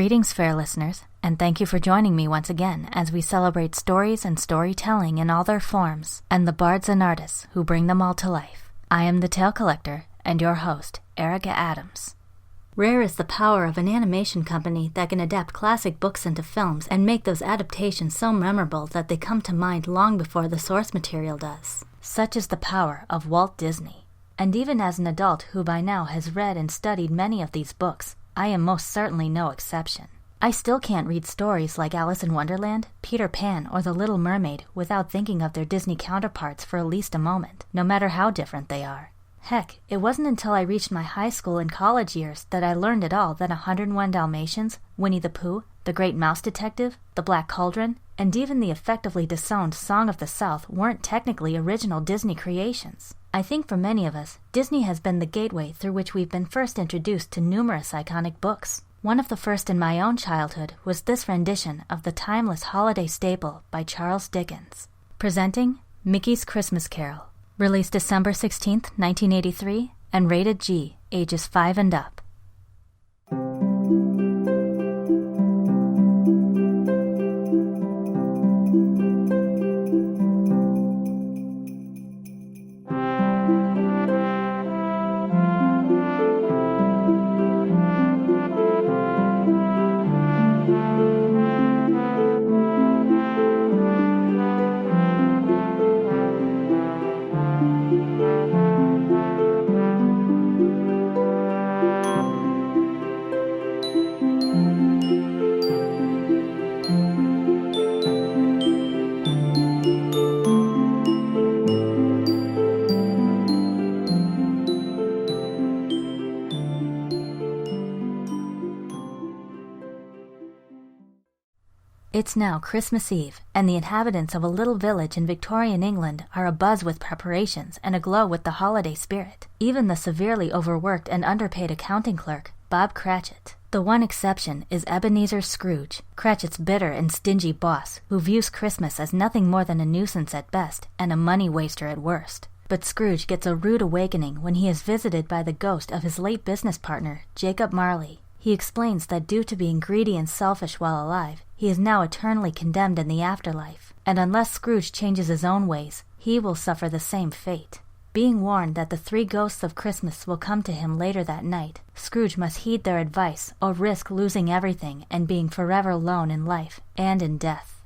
Greetings, fair listeners, and thank you for joining me once again as we celebrate stories and storytelling in all their forms, and the bards and artists who bring them all to life. I am the Tale Collector, and your host, Erica Adams. Rare is the power of an animation company that can adapt classic books into films and make those adaptations so memorable that they come to mind long before the source material does. Such is the power of Walt Disney. And even as an adult who by now has read and studied many of these books, I am most certainly no exception. I still can't read stories like Alice in Wonderland, Peter Pan, or The Little Mermaid without thinking of their Disney counterparts for at least a moment, no matter how different they are. Heck, it wasn't until I reached my high school and college years that I learned at all that 101 Dalmatians, Winnie the Pooh, The Great Mouse Detective, The Black Cauldron, and even the effectively disowned Song of the South weren't technically original Disney creations. I think for many of us, Disney has been the gateway through which we've been first introduced to numerous iconic books. One of the first in my own childhood was this rendition of the timeless holiday staple by Charles Dickens. Presenting Mickey's Christmas Carol, released December 16, 1983, and rated G, ages 5 and up. It's now Christmas Eve, and the inhabitants of a little village in Victorian England are abuzz with preparations and aglow with the holiday spirit. Even the severely overworked and underpaid accounting clerk, Bob Cratchit. The one exception is Ebeneezer Scrooge, Cratchit's bitter and stingy boss, who views Christmas as nothing more than a nuisance at best and a money waster at worst. But Scrooge gets a rude awakening when he is visited by the ghost of his late business partner, Jacob Marley. He explains that due to being greedy and selfish while alive, he is now eternally condemned in the afterlife, and unless Scrooge changes his own ways, he will suffer the same fate. Being warned that the three ghosts of Christmas will come to him later that night, Scrooge must heed their advice or risk losing everything and being forever alone in life and in death.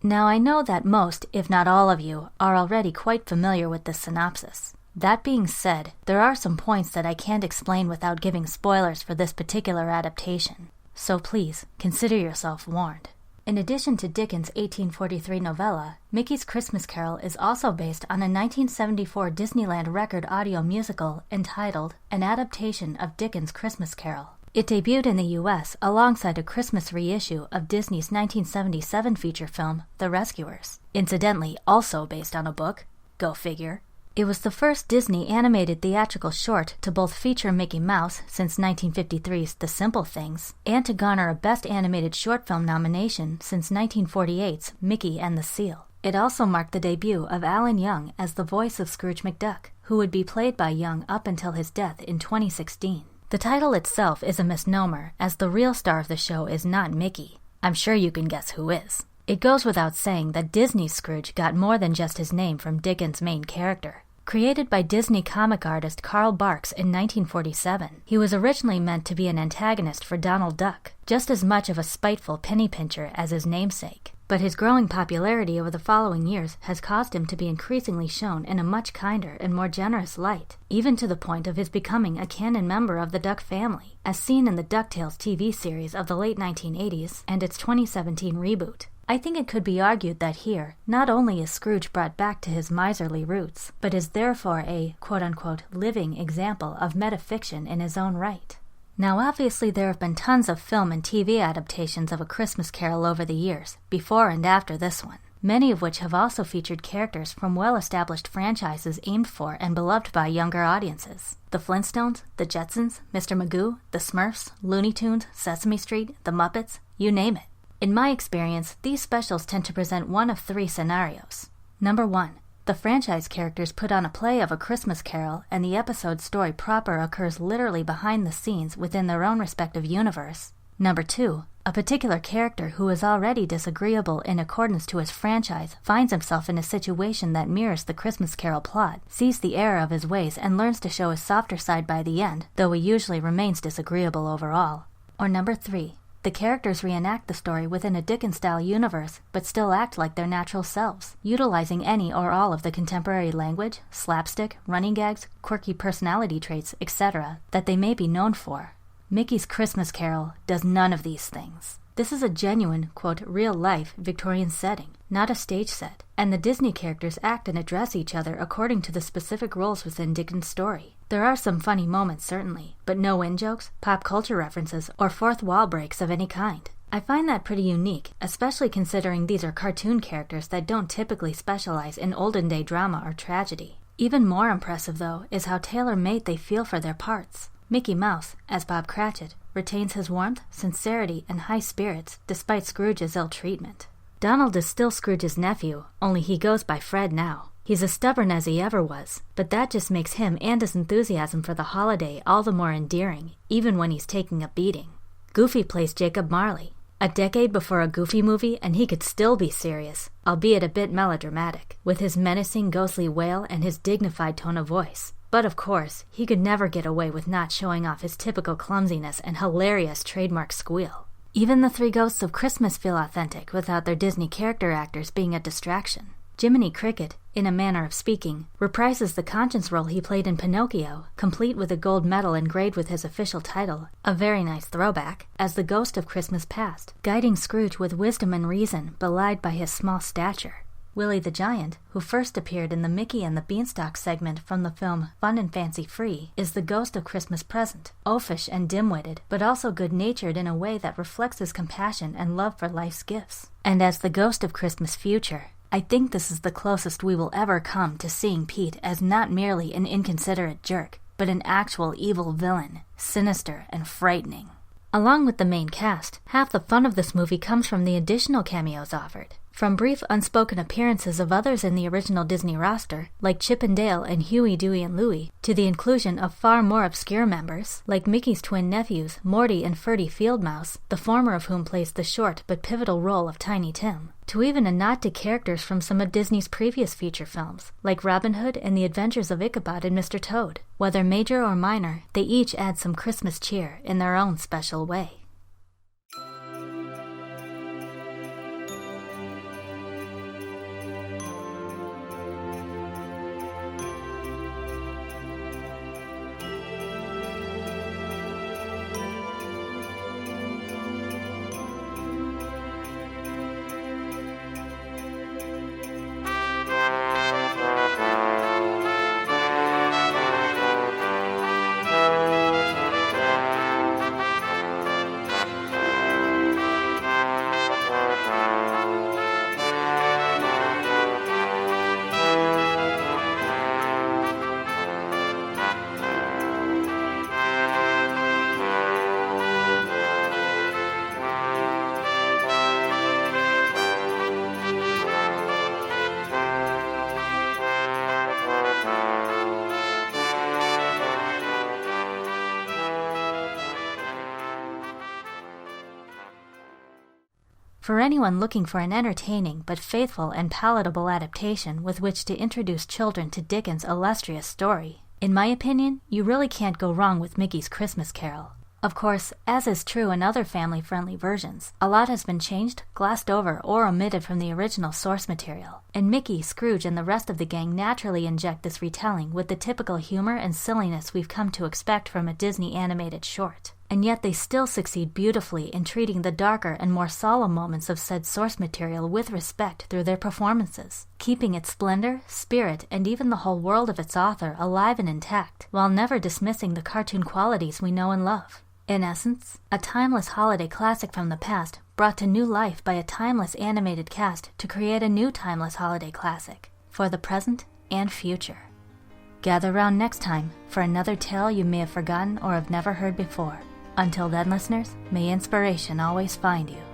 Now I know that most, if not all of you, are already quite familiar with this synopsis. That being said, there are some points that I can't explain without giving spoilers for this particular adaptation, so please consider yourself warned. In addition to Dickens' 1843 novella, Mickey's Christmas Carol is also based on a 1974 Disneyland record audio musical entitled An Adaptation of Dickens' Christmas Carol. It debuted in the U.S. alongside a Christmas reissue of Disney's 1977 feature film, The Rescuers, incidentally also based on a book. Go figure. It was the first Disney animated theatrical short to both feature Mickey Mouse since 1953's The Simple Things, and to garner a Best Animated Short Film nomination since 1948's Mickey and the Seal. It also marked the debut of Alan Young as the voice of Scrooge McDuck, who would be played by Young up until his death in 2016. The title itself is a misnomer, as the real star of the show is not Mickey. I'm sure you can guess who is. It goes without saying that Disney's Scrooge got more than just his name from Dickens' main character. Created by Disney comic artist Carl Barks in 1947, he was originally meant to be an antagonist for Donald Duck, just as much of a spiteful penny pincher as his namesake. But his growing popularity over the following years has caused him to be increasingly shown in a much kinder and more generous light, even to the point of his becoming a canon member of the Duck family, as seen in the DuckTales TV series of the late 1980s and its 2017 reboot. I think it could be argued that here, not only is Scrooge brought back to his miserly roots, but is therefore a quote-unquote living example of metafiction in his own right. Now obviously there have been tons of film and TV adaptations of A Christmas Carol over the years, before and after this one, many of which have also featured characters from well-established franchises aimed for and beloved by younger audiences. The Flintstones, The Jetsons, Mr. Magoo, The Smurfs, Looney Tunes, Sesame Street, The Muppets, you name it. In my experience, these specials tend to present one of three scenarios. Number 1. The franchise characters put on a play of A Christmas Carol, and the episode's story proper occurs literally behind the scenes within their own respective universe. Number 2. A particular character who is already disagreeable in accordance to his franchise finds himself in a situation that mirrors the Christmas Carol plot, sees the error of his ways, and learns to show his softer side by the end, though he usually remains disagreeable overall. Or number 3. The characters reenact the story within a Dickens-style universe, but still act like their natural selves, utilizing any or all of the contemporary language, slapstick, running gags, quirky personality traits, etc. that they may be known for. Mickey's Christmas Carol does none of these things. This is a genuine, quote, real-life Victorian setting, not a stage set, and the Disney characters act and address each other according to the specific roles within Dickens' story. There are some funny moments, certainly, but no in-jokes, pop culture references, or fourth wall breaks of any kind. I find that pretty unique, especially considering these are cartoon characters that don't typically specialize in olden-day drama or tragedy. Even more impressive, though, is how tailor-made they feel for their parts. Mickey Mouse, as Bob Cratchit, retains his warmth, sincerity, and high spirits despite Scrooge's ill treatment. Donald is still Scrooge's nephew, only he goes by Fred now. He's as stubborn as he ever was, but that just makes him and his enthusiasm for the holiday all the more endearing, even when he's taking a beating. Goofy plays Jacob Marley. A decade before a Goofy movie, and he could still be serious, albeit a bit melodramatic, with his menacing, ghostly wail and his dignified tone of voice. But of course, he could never get away with not showing off his typical clumsiness and hilarious trademark squeal. Even the Three Ghosts of Christmas feel authentic without their Disney character actors being a distraction. Jiminy Cricket, in a manner of speaking, reprises the conscience role he played in Pinocchio, complete with a gold medal engraved with his official title, a very nice throwback, as the ghost of Christmas past, guiding Scrooge with wisdom and reason belied by his small stature. Willie the Giant, who first appeared in the Mickey and the Beanstalk segment from the film Fun and Fancy Free, is the ghost of Christmas Present, oafish and dim-witted, but also good-natured in a way that reflects his compassion and love for life's gifts. And as the ghost of Christmas Future, I think this is the closest we will ever come to seeing Pete as not merely an inconsiderate jerk, but an actual evil villain, sinister and frightening. Along with the main cast, half the fun of this movie comes from the additional cameos offered. From brief unspoken appearances of others in the original Disney roster, like Chip and Dale and Huey, Dewey, and Louie, to the inclusion of far more obscure members, like Mickey's twin nephews, Morty and Ferdy Fieldmouse, the former of whom plays the short but pivotal role of Tiny Tim, to even a nod to characters from some of Disney's previous feature films, like Robin Hood and the Adventures of Ichabod and Mr. Toad. Whether major or minor, they each add some Christmas cheer in their own special way. For anyone looking for an entertaining but faithful and palatable adaptation with which to introduce children to Dickens' illustrious story, in my opinion, you really can't go wrong with Mickey's Christmas Carol. Of course, as is true in other family-friendly versions, a lot has been changed, glossed over, or omitted from the original source material, and Mickey, Scrooge, and the rest of the gang naturally inject this retelling with the typical humor and silliness we've come to expect from a Disney animated short. And yet they still succeed beautifully in treating the darker and more solemn moments of said source material with respect through their performances, keeping its splendor, spirit, and even the whole world of its author alive and intact, while never dismissing the cartoon qualities we know and love. In essence, a timeless holiday classic from the past brought to new life by a timeless animated cast to create a new timeless holiday classic for the present and future. Gather round next time for another tale you may have forgotten or have never heard before. Until then, listeners, may inspiration always find you.